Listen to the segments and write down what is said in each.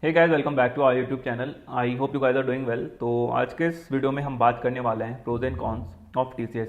Hey guys, welcome back to our YouTube channel. I hope you guys are doing well. तो आज के इस video में हम बात करने वाले हैं pros and cons of TCS.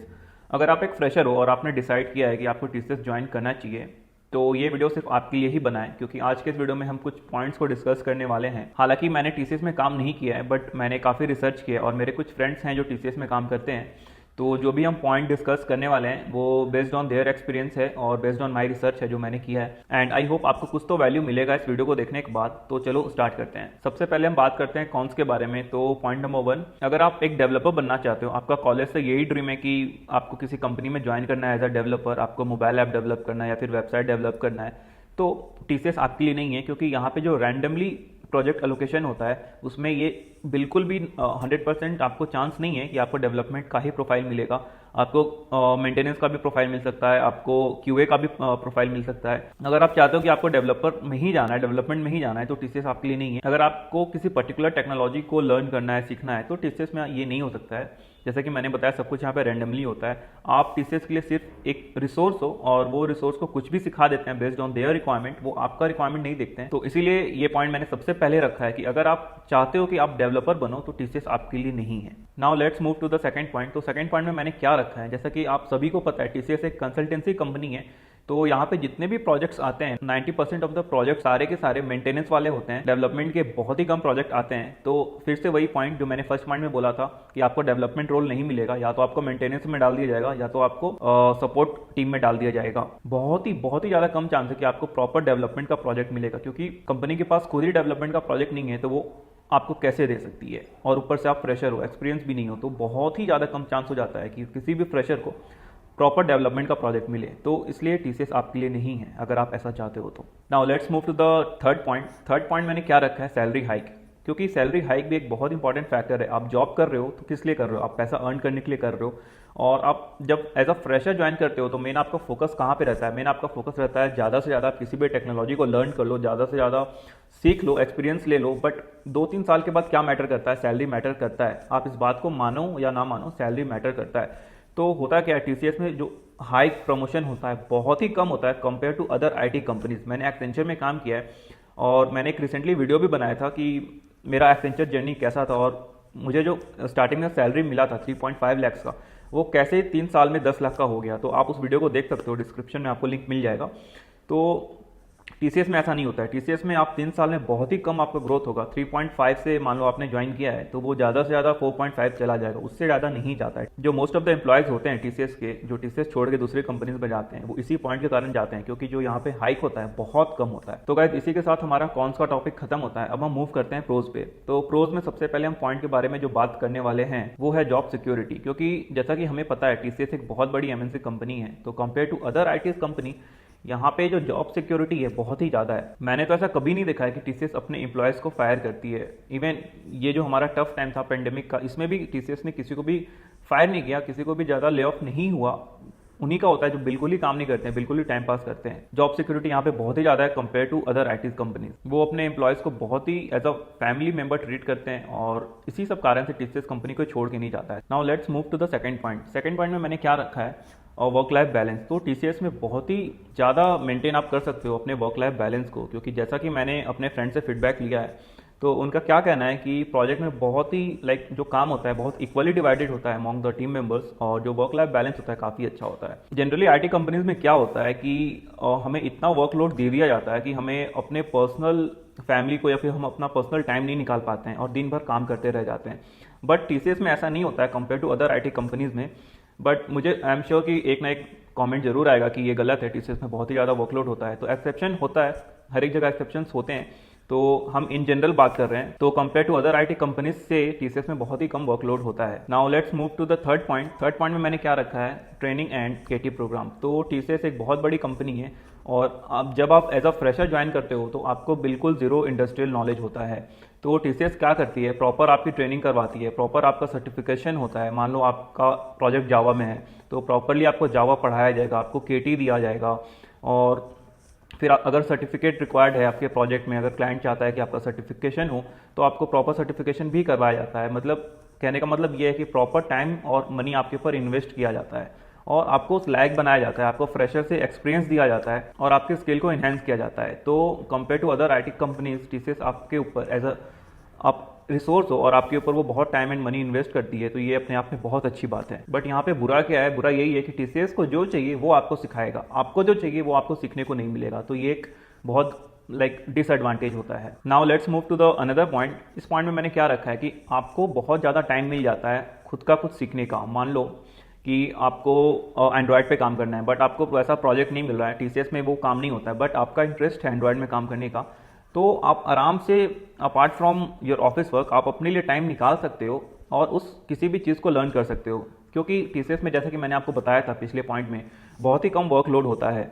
अगर आप एक फ्रेशर हो और आपने डिसाइड किया है कि आपको टीसीएस ज्वाइन करना चाहिए तो ये वीडियो सिर्फ आपके लिए ही बना है, क्योंकि आज के इस वीडियो में हम कुछ पॉइंट्स को डिस्कस करने वाले हैं। हालांकि मैंने टीसीएस में काम नहीं किया है, बट मैंने काफ़ी रिसर्च किया और मेरे कुछ फ्रेंड्स हैं जो टीसीएस में काम करते हैं। तो जो भी हम पॉइंट डिस्कस करने वाले हैं वो बेस्ड ऑन देयर एक्सपीरियंस है और बेस्ड ऑन माय रिसर्च है जो मैंने किया है। एंड आई होप आपको कुछ तो वैल्यू मिलेगा इस वीडियो को देखने के बाद। तो चलो स्टार्ट करते हैं। सबसे पहले हम बात करते हैं कॉन्स के बारे में। तो पॉइंट नंबर 1, अगर आप एक डेवलपर बनना चाहते हो, आपका कॉलेज से यही ड्रीम है कि आपको किसी कंपनी में ज्वाइन करना है एज अ डेवलपर, आपको मोबाइल ऐप डेवलप करना है या फिर वेबसाइट डेवलप करना है, तो टीसीएस आपके लिए नहीं है। क्योंकि यहाँ पे जो रैंडमली प्रोजेक्ट एलोकेशन होता है उसमें ये बिल्कुल भी 100% आपको चांस नहीं है कि आपको डेवलपमेंट का ही प्रोफाइल मिलेगा। आपको मेंटेनेंस का भी प्रोफाइल मिल सकता है, आपको क्यूए का भी प्रोफाइल मिल सकता है। अगर आप चाहते हो कि आपको डेवलपर में ही जाना है, डेवलपमेंट में ही जाना है, तो टीसीएस आपके लिए नहीं है। अगर आपको किसी पर्टिकुलर टेक्नोलॉजी को लर्न करना है, सीखना है, तो टीसीएस में ये नहीं हो सकता है। जैसा कि मैंने बताया, सब कुछ यहाँ पे रैंडमली होता है। आप टीसीएस के लिए सिर्फ एक रिसोर्स हो और वो रिसोर्स को कुछ भी सिखा देते हैं बेस्ड ऑन देयर रिक्वायरमेंट। वो आपका रिक्वायरमेंट नहीं देखते हैं। तो इसीलिए ये पॉइंट मैंने सबसे पहले रखा है कि अगर आप चाहते हो कि आप डेवलपर बनो तो टीसीएस आपके लिए नहीं है। Now let's move to the second point. तो सेकंड पॉइंट में मैंने क्या रखा है, जैसा कि आप सभी को पता है टीसीएस एक कंसल्टेंसी कंपनी है। तो यहाँ पे जितने भी प्रोजेक्ट्स आते हैं 90% ऑफ द प्रोजेक्ट सारे के सारे मेंटेनेंस वाले होते हैं। डेवलपमेंट के बहुत ही कम प्रोजेक्ट आते हैं। तो फिर से वही पॉइंट जो मैंने फर्स्ट पॉइंट में बोला था कि आपको डेवलपमेंट रोल नहीं मिलेगा, या तो आपको मेंटेनेंस में डाल दिया जाएगा या तो आपको सपोर्ट टीम में डाल दिया जाएगा। बहुत ही ज़्यादा कम चांस है कि आपको प्रॉपर डेवलपमेंट का प्रोजेक्ट मिलेगा, क्योंकि कंपनी के पास खुद ही डेवलपमेंट का प्रोजेक्ट नहीं है तो वो आपको कैसे दे सकती है। और ऊपर से आप फ्रेशर हो, एक्सपीरियंस भी नहीं हो, तो बहुत ही ज़्यादा कम चांस हो जाता है कि किसी भी फ्रेशर को प्रॉपर डेवलपमेंट का प्रोजेक्ट मिले। तो इसलिए टीसीएस आपके लिए नहीं है अगर आप ऐसा चाहते हो तो। Now let's move to the third point. Third point मैंने क्या रखा है, सैलरी हाइक। क्योंकि सैलरी हाइक भी एक बहुत इंपॉर्टेंट फैक्टर है। आप जॉब कर रहे हो तो किस लिए कर रहे हो, आप पैसा अर्न करने के लिए कर रहे हो। और आप जब एज अ फ्रेशर ज्वाइन करते हो तो मेन आपका फोकस कहाँ पे रहता है, मेन आपका फोकस रहता है ज़्यादा से ज़्यादा आप किसी भी टेक्नोलॉजी को लर्न कर लो, ज़्यादा से ज़्यादा सीख लो, एक्सपीरियंस ले लो। बट 2-3 साल के बाद क्या मैटर करता है, सैलरी मैटर करता है। आप इस बात को मानो या ना मानो, सैलरी मैटर करता है। तो होता क्या है, टीसीएस में जो हाइक प्रमोशन होता है बहुत ही कम होता है compare to other IT companies. मैंने एक्सेंचर में काम किया है और मैंने एक रिसेंटली वीडियो भी बनाया था कि मेरा एक्सेंचर जर्नी कैसा था और मुझे जो स्टार्टिंग में सैलरी मिला था 3.5 लाख का, वो कैसे 3 साल में 10 लाख का हो गया। तो आप उस वीडियो को देख सकते हो, डिस्क्रिप्शन में आपको लिंक मिल जाएगा। तो टीसीएस में ऐसा नहीं होता है। टीसीएस में आप 3 साल में बहुत ही कम आपका ग्रोथ होगा। 3.5 से मान लो आपने ज्वाइन किया है तो वो ज़्यादा से ज़्यादा 4.5 चला जाएगा, उससे ज़्यादा नहीं जाता है। जो मोस्ट ऑफ द एम्प्लॉयज़ होते हैं टीसीएस के, जो टीसीएस छोड़ के दूसरी कंपनीज में जाते हैं, वो इसी पॉइंट के कारण जाते हैं, क्योंकि जो यहाँ पे हाइक होता है बहुत कम होता है। तो गाइस, इसी के साथ हमारा कॉन्स का टॉपिक खत्म होता है। अब हम मूव करते हैं प्रोज पे। तो प्रोज में सबसे पहले हम पॉइंट के बारे में जो बात करने वाले हैं वो है जॉब सिक्योरिटी। क्योंकि जैसा कि हमें पता है टीसीएस एक बहुत बड़ी एमएनसी कंपनी है, तो compare to other IT company यहाँ पे जो जॉब सिक्योरिटी है बहुत ही ज़्यादा है। मैंने तो ऐसा कभी नहीं देखा है कि टीसीएस अपने एम्प्लॉयज़ को फायर करती है। इवन ये जो हमारा टफ टाइम था पेंडेमिक का, इसमें भी टीसीएस ने किसी को भी फायर नहीं किया, किसी को भी ज़्यादा ले ऑफ नहीं हुआ। उन्हीं का होता है जो बिल्कुल ही काम नहीं करते हैं, बिल्कुल ही टाइम पास करते हैं। जॉब सिक्योरिटी यहाँ पे बहुत ही ज़्यादा है compare to other IT companies. वो अपने एम्प्लॉयज़ को बहुत ही as a family member treat करते हैं और इसी सब कारण से टीसीएस कंपनी को छोड़ के नहीं जाता है। Now let's move to the second point. Second point में मैंने क्या रखा है, और वर्क लाइफ बैलेंस। तो टीसीएस में बहुत ही ज़्यादा मेंटेन आप कर सकते हो अपने वर्क लाइफ बैलेंस को, क्योंकि जैसा कि मैंने अपने फ्रेंड से फीडबैक लिया है तो उनका क्या कहना है कि प्रोजेक्ट में बहुत ही जो काम होता है बहुत इक्वली डिवाइडेड होता है अमॉन्ग द टीम मेंबर्स, और जो वर्क लाइफ बैलेंस होता है काफ़ी अच्छा होता है। जनरली आईटी कंपनीज में क्या होता है कि हमें इतना वर्कलोड दे दिया जाता है कि हमें अपने पर्सनल फैमिली को या फिर हम अपना पर्सनल टाइम नहीं निकाल पाते हैं और दिन भर काम करते रह जाते हैं। बट टीसीएस में ऐसा नहीं होता है compare to other IT companies में। बट मुझे आई एम श्योर कि एक ना एक कमेंट जरूर आएगा कि ये गलत है, टीसीएस में बहुत ही ज़्यादा वर्कलोड होता है। तो एक्सेप्शन होता है, हर एक जगह एक्सेप्शंस होते हैं। तो हम इन जनरल बात कर रहे हैं, तो compare to other IT companies से टीसीएस में बहुत ही कम वर्कलोड होता है। Now let's move to the third point. Third point में मैंने क्या रखा है, ट्रेनिंग एंड केटी प्रोग्राम। तो टीसीएस एक बहुत बड़ी कंपनी है और जब आप एज अ फ्रेशर ज्वाइन करते हो तो आपको बिल्कुल जीरो इंडस्ट्रियल नॉलेज होता है। तो टीसीएस क्या करती है, प्रॉपर आपकी ट्रेनिंग करवाती है, प्रॉपर आपका सर्टिफिकेशन होता है। मान लो आपका प्रोजेक्ट जावा में है तो प्रॉपरली आपको जावा पढ़ाया जाएगा, आपको केटी दिया जाएगा। और फिर अगर सर्टिफिकेट रिक्वायर्ड है आपके प्रोजेक्ट में, अगर क्लाइंट चाहता है कि आपका सर्टिफिकेशन हो तो आपको प्रॉपर सर्टिफिकेशन भी करवाया जाता है। मतलब कहने का मतलब ये है कि प्रॉपर टाइम और मनी आपके ऊपर इन्वेस्ट किया जाता है और आपको उस लायक बनाया जाता है, आपको फ्रेशर से एक्सपीरियंस दिया जाता है और आपके स्किल को इन्हेंस किया जाता है। तो compare to other IT companies, TCS आपके ऊपर एज अ आप रिसोर्स हो और आपके ऊपर वो बहुत टाइम एंड मनी इन्वेस्ट करती है, तो ये अपने आप में बहुत अच्छी बात है। बट यहाँ पे बुरा क्या है? बुरा यही है कि टीसीएस को जो चाहिए वो आपको सिखाएगा, आपको जो चाहिए वो आपको सीखने को नहीं मिलेगा। तो ये एक बहुत डिसएडवांटेज होता है। Now let's move to the another point. इस पॉइंट में मैंने क्या रखा है कि आपको बहुत ज़्यादा टाइम मिल जाता है खुद का कुछ सीखने का। मान लो कि आपको एंड्रॉयड पे काम करना है बट आपको वैसा प्रोजेक्ट नहीं मिल रहा है, टीसीएस में वो काम नहीं होता है, बट आपका इंटरेस्ट है एंड्रॉयड में काम करने का, तो आप आराम से apart from your office work आप अपने लिए टाइम निकाल सकते हो और उस किसी भी चीज़ को लर्न कर सकते हो। क्योंकि टीसीएस में जैसा कि मैंने आपको बताया था पिछले पॉइंट में, बहुत ही कम वर्कलोड होता है,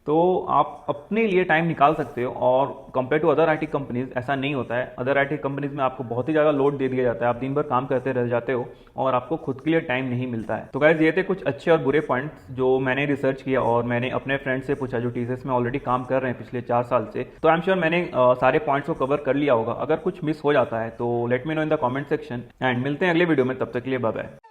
तो आप अपने लिए टाइम निकाल सकते हो। और compare to other IT companies ऐसा नहीं होता है। अदर आईटी कंपनीज में आपको बहुत ही ज़्यादा लोड दे दिया जाता है, आप दिन भर काम करते रह जाते हो और आपको खुद के लिए टाइम नहीं मिलता है। तो गाइस ये थे कुछ अच्छे और बुरे पॉइंट्स जो मैंने रिसर्च किया और मैंने अपने फ्रेंड से पूछा जो टीसीएस में ऑलरेडी काम कर रहे हैं पिछले 4 साल से। तो आई एम श्योर मैंने सारे पॉइंट्स को कवर कर लिया होगा। अगर कुछ मिस हो जाता है तो let me know in the comment section and मिलते हैं अगले वीडियो में। तब तक के लिए बाय बाय।